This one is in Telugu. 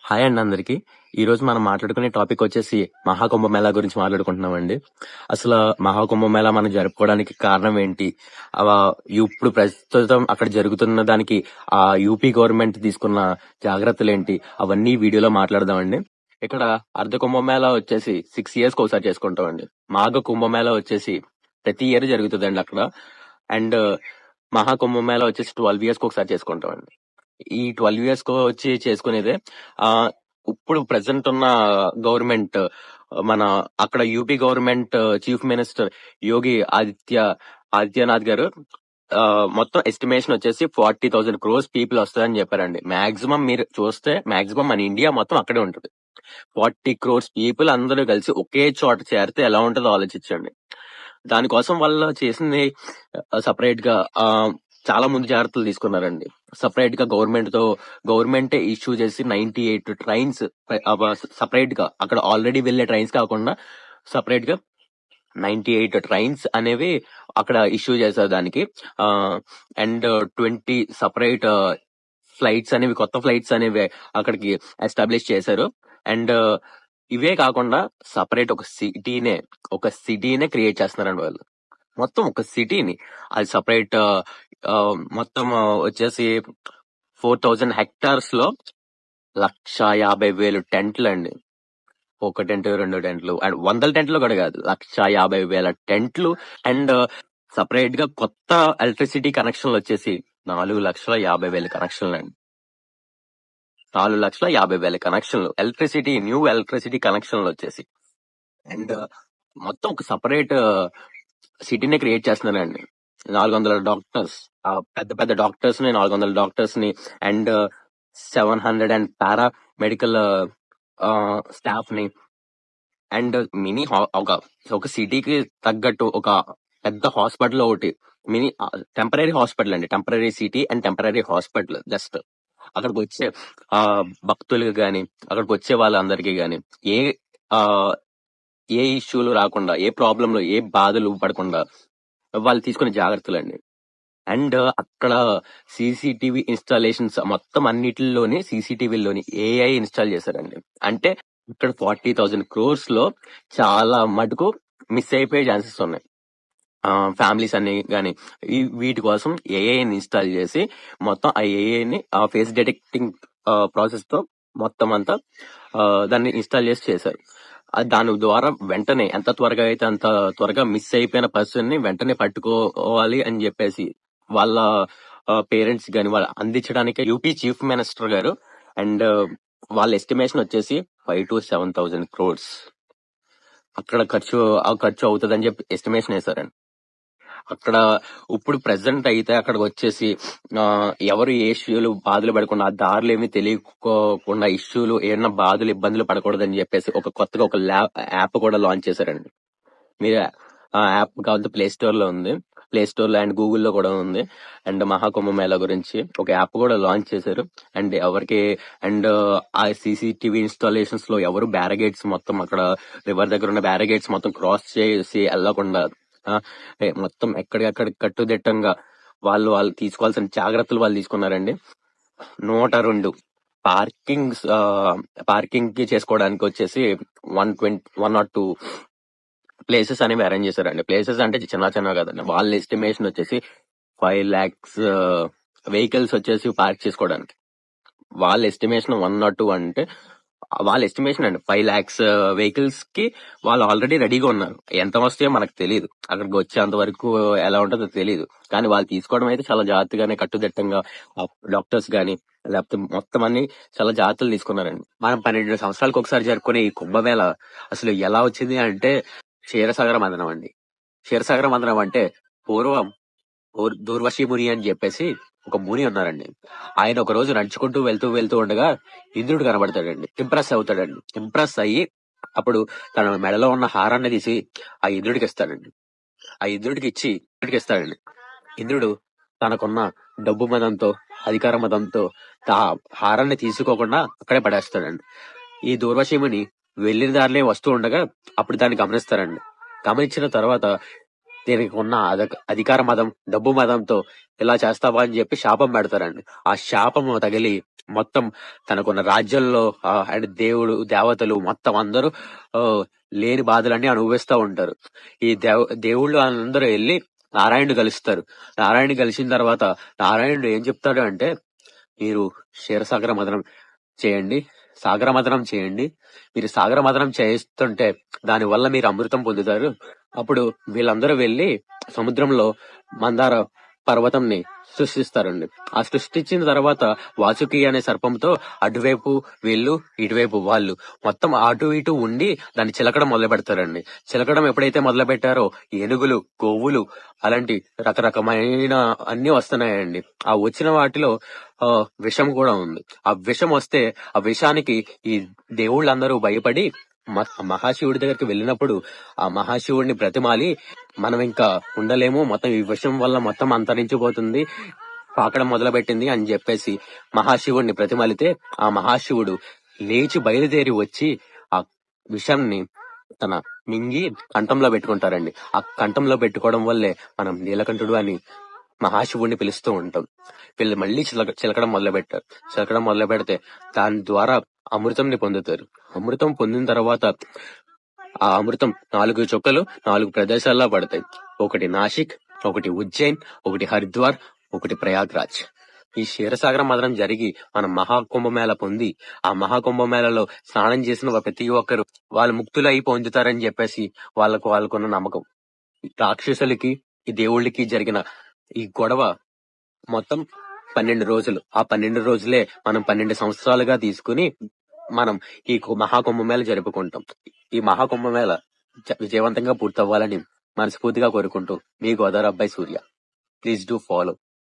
హాయ్ అండి అందరికి. ఈ రోజు మనం మాట్లాడుకునే టాపిక్ వచ్చేసి మహాకుంభమేళా గురించి మాట్లాడుకుంటున్నామండి. అసలు మహాకుంభమేళా మనం జరుపుకోవడానికి కారణం ఏంటి? ఇప్పుడు ప్రస్తుతం అక్కడ జరుగుతున్న దానికి ఆ యూపీ గవర్నమెంట్ తీసుకున్న జాగ్రత్తలు ఏంటి? అవన్నీ ఈ వీడియోలో మాట్లాడదామండి. ఇక్కడ అర్ధ కుంభమేళా వచ్చేసి 6 years కి ఒకసారి చేసుకుంటామండి. మాఘ కుంభమేళా వచ్చేసి ప్రతి ఇయర్ జరుగుతుందండి అక్కడ. అండ్ మహాకుంభమేళా వచ్చేసి 12 years కి ఒకసారి చేసుకుంటామండి. ఈ 12 years కు వచ్చి చేసుకునేదే. ఆ ఇప్పుడు ప్రెసెంట్ ఉన్న గవర్నమెంట్, మన అక్కడ UP government chief minister Yogi Adityanath గారు మొత్తం ఎస్టిమేషన్ వచ్చేసి 40,000 crores పీపుల్ వస్తారని చెప్పారండి. మాక్సిమం మీరు చూస్తే మాక్సిమం మన ఇండియా మొత్తం అక్కడే ఉంటుంది. 40 crores పీపుల్ అందరూ కలిసి ఒకే చోట చేరితే ఎలా ఉంటుందో ఆలోచించండి. దానికోసం వాళ్ళు చేసింది సపరేట్ గా చాలా ముందు జాగ్రత్తలు తీసుకున్నారండి. సపరేట్ గా గవర్నమెంటే ఇష్యూ చేసి 98 ట్రైన్స్ సపరేట్ గా అక్కడ ఆల్రెడీ వెళ్లే ట్రైన్స్ కాకుండా సపరేట్ గా 98 ట్రైన్స్ అనేవి అక్కడ ఇష్యూ చేశారు దానికి. అండ్ 20 సపరేట్ ఫ్లైట్స్ అనేవి, కొత్త ఫ్లైట్స్ అనేవి అక్కడికి ఎస్టాబ్లిష్ చేశారు. అండ్ ఇవే కాకుండా సపరేట్ ఒక సిటీనే క్రియేట్ చేస్తున్నారండి వాళ్ళు. మొత్తం ఒక సిటీని అది సపరేట్ మొత్తం వచ్చేసి 4,000 hectares లో 150,000 టెంట్లు అండి. ఒక టెంట్, 2 టెంట్లు అండ్ 100 టెంట్లు కూడా కాదు, 150,000 టెంట్లు. అండ్ సపరేట్ గా కొత్త ఎలక్ట్రిసిటీ కనెక్షన్లు వచ్చేసి 4,50,000 కనెక్షన్లు అండి. 4,50,000 కనెక్షన్లు న్యూ ఎలక్ట్రిసిటీ కనెక్షన్లు వచ్చేసి. అండ్ మొత్తం ఒక సపరేట్ సిటీనే క్రియేట్ చేస్తున్నారండి. 400 డాక్టర్స్, పెద్ద పెద్ద డాక్టర్స్ ని, 400 డాక్టర్స్ ని and 700 and para medical staff ని. అండ్ ఒక సిటీకి తగ్గట్టు ఒక పెద్ద హాస్పిటల్ ఒకటి, మినీ టెంపరీ హాస్పిటల్ అండి. Temporary city and temporary hospital. Just అక్కడికి వచ్చే భక్తులకు గాని, అక్కడికి వచ్చే వాళ్ళందరికీ గాని ఏ ఇష్యూలు రాకుండా, ఏ ప్రాబ్లంలు, ఏ బాధలు పడకుండా వాళ్ళు తీసుకునే జాగ్రత్తలండి. అండ్ అక్కడ సీసీటీవీ ఇన్స్టాలేషన్స్ మొత్తం అన్నిటిలోని సీసీటీవీలోని ఏఐ ఇన్స్టాల్ చేశారండి. అంటే ఇక్కడ 40,000 crores లో చాలా మటుకు మిస్ అయిపోయే ఛాన్సెస్ ఉన్నాయి. ఫ్యామిలీస్ అన్ని గానీ వీటి కోసం ఏఐని ఇన్స్టాల్ చేసి మొత్తం ఆ ఏఐని ఆ ఫేస్ డిటెక్టింగ్ ప్రాసెస్ తో మొత్తం అంతా దాన్ని ఇన్స్టాల్ చేశారు. దాని ద్వారా వెంటనే ఎంత త్వరగా అయితే అంత త్వరగా మిస్ అయిపోయిన పర్సన్ ని వెంటనే పట్టుకోవాలి అని చెప్పేసి వాళ్ళ పేరెంట్స్ గాని వాళ్ళు అందించడానికి యూపీ చీఫ్ మినిస్టర్ గారు. అండ్ వాళ్ళ ఎస్టిమేషన్ వచ్చేసి 5,000 to 7,000 crores అక్కడ ఖర్చు అవుతుందని చెప్పి ఎస్టిమేషన్ వేశారండి. అక్కడ ఇప్పుడు ప్రెసెంట్ అయితే అక్కడికి వచ్చేసి ఎవరు ఏ ఇష్యూలు బాధలు పడకుండా, ఆ దారులు ఏమి తెలియకోకుండా ఇష్యూలు ఏమన్నా బాధలు ఇబ్బందులు పడకూడదని చెప్పేసి కొత్తగా ఒక యాప్ కూడా లాంచ్ చేశారండి. మీరు ఆ యాప్ కావాలంటే ప్లే స్టోర్ లో ఉంది, ప్లే స్టోర్ లో అండ్ గూగుల్లో కూడా ఉంది. అండ్ మహాకుంభమేళా గురించి ఒక యాప్ కూడా లాంచ్ చేశారు. అండ్ ఆ సీసీటీవీ ఇన్స్టాలేషన్స్ లో ఎవరు బ్యారిగేట్స్ మొత్తం అక్కడ రివర్ దగ్గర ఉన్న బ్యారిగేట్స్ మొత్తం క్రాస్ చేసి వెళ్లకుండా మొత్తం ఎక్కడికక్కడ కట్టుదిట్టంగా వాళ్ళు తీసుకోవాల్సిన జాగ్రత్తలు వాళ్ళు తీసుకున్నారండి. 102 పార్కింగ్ కి చేసుకోవడానికి వచ్చేసి 102 ప్లేసెస్ అనేవి అరేంజ్ చేశారండి. ప్లేసెస్ అంటే చిన్న కదండి. వాళ్ళ ఎస్టిమేషన్ వచ్చేసి 5 lakhs వెహికల్స్ వచ్చేసి పార్క్ చేసుకోవడానికి. వాళ్ళ ఎస్టిమేషన్ 102 అంటే వాళ్ళ ఎస్టిమేషన్ అండి. 5 lakhs వెహికల్స్ కి వాళ్ళు ఆల్రెడీ రెడీగా ఉన్నారు. ఎంత వస్తాయో మనకు తెలియదు, అక్కడికి వచ్చేంత వరకు ఎలా ఉంటుందో తెలియదు. కానీ వాళ్ళు తీసుకోవడం అయితే చాలా జాగ్రత్తగానే, కట్టుదిట్టంగా డాక్టర్స్ గాని లేకపోతే మొత్తం అన్ని చాలా జాగ్రత్తలు తీసుకున్నారండి. మనం 12 సంవత్సరాలకు ఒకసారి జరుపుకునే ఈ కుంభమేళ అసలు ఎలా వచ్చింది అంటే క్షీరసాగర మదనం అండి. క్షీరసాగర మదనం అంటే పూర్వం దూర్వశి ముని అని చెప్పేసి ఒక ముని ఉన్నారండి. ఆయన ఒక రోజు నడుచుకుంటూ వెళ్తూ ఉండగా ఇంద్రుడు కనబడతాడండి. ఇంప్రెస్ అవుతాడండి. ఇంప్రెస్ అయ్యి అప్పుడు తన మెడలో ఉన్న హారాన్ని తీసి ఆ ఇంద్రుడికి ఇస్తాడండి. ఆ ఇంద్రుడికి ఇస్తాడండి. ఇంద్రుడు తనకున్న డబ్బు మదంతో, అధికార మదంతో ఆ హారాన్ని తీసుకోకుండా అక్కడే పడేస్తాడండి. ఈ దూర్వశి ముని వెళ్లిన దారిలో వస్తూ ఉండగా అప్పుడు దాన్ని గమనిస్తారండి. గమనించిన తర్వాత దీనికి ఉన్న అధికార మదం, డబ్బు మదంతో ఇలా చేస్తావా అని చెప్పి శాపం పెడతారండి. ఆ శాపము తగిలి మొత్తం తనకున్న రాజ్యంలో అండ్ దేవతలు మొత్తం అందరూ లేని బాధలన్నీ అనుభవిస్తా ఉంటారు. ఈ దేవుళ్ళు అందరూ వెళ్ళి నారాయణుడు కలుస్తారు. నారాయణుడు కలిసిన తర్వాత నారాయణుడు ఏం చెప్తాడు అంటే, మీరు క్షీరసాగర మదనం చేయండి, సాగర మదనం చేయండి. మీరు సాగర మదనం చేస్తుంటే దాని వల్ల మీరు అమృతం పొందుతారు. అప్పుడు వీళ్ళందరూ వెళ్లి సముద్రంలో మందార పర్వతంని సృష్టిస్తారండి. ఆ సృష్టించిన తర్వాత వాసుకి అనే సర్పంతో అటువైపు వీళ్ళు, ఇటువైపు వాళ్ళు మొత్తం అటు ఇటు ఉండి దాన్ని చిలకడం మొదలు పెడతారండి. చిలకడం ఎప్పుడైతే మొదలు పెట్టారో ఏనుగులు, గోవులు అలాంటి రకరకమైన అన్ని వస్తున్నాయండి. ఆ వచ్చిన వాటిలో విషం కూడా ఉంది. ఆ విషం వస్తే ఆ విషానికి ఈ దేవుళ్ళందరూ భయపడి మహాశివుడి దగ్గరికి వెళ్ళినప్పుడు ఆ మహాశివుడిని బ్రతిమాలి, మనం ఇంకా ఉండలేము, మొత్తం ఈ విషం వల్ల మొత్తం అంతరించిపోతుంది, పాకడం మొదలుపెట్టింది అని చెప్పేసి మహాశివుడిని బ్రతిమాలితే ఆ మహాశివుడు లేచి బయలుదేరి వచ్చి ఆ విషాన్ని తన మింగి కంఠంలో పెట్టుకుంటారండి. ఆ కంఠంలో పెట్టుకోవడం వల్లే మనం నీలకంఠుడు అని మహాశివుడిని పిలుస్తూ ఉంటాం. వీళ్ళు మళ్ళీ చిలకడం మొదలు పెట్టారు. చిలకడం మొదలు పెడితే దాని ద్వారా అమృతంని పొందుతారు. అమృతం పొందిన తర్వాత ఆ అమృతం 4 చుక్కలు 4 ప్రదేశాల్లో పడతాయి. ఒకటి నాసిక్, ఒకటి ఉజ్జయిన్, ఒకటి హరిద్వార్, ఒకటి ప్రయాగ్రాజ్. ఈ క్షీరసాగర మదనం జరిగి మనం మహాకుంభమేళ పొంది ఆ మహాకుంభమేళలో స్నానం చేసిన ప్రతి ఒక్కరు వాళ్ళు ముక్తులై పొందుతారని చెప్పేసి వాళ్ళకున్న నమ్మకం. రాక్షసులకి ఈ దేవుళ్ళకి జరిగిన ఈ గొడవ మొత్తం 12 రోజులు. ఆ 12 రోజులే మనం 12 సంవత్సరాలుగా తీసుకుని మనం ఈ మహాకుంభమేళ జరుపుకుంటాం. ఈ మహాకుంభమేళ విజయవంతంగా పూర్తవ్వాలని మనస్ఫూర్తిగా కోరుకుంటూ మీ గోదావరి అబ్బాయి సూర్య. Please do follow.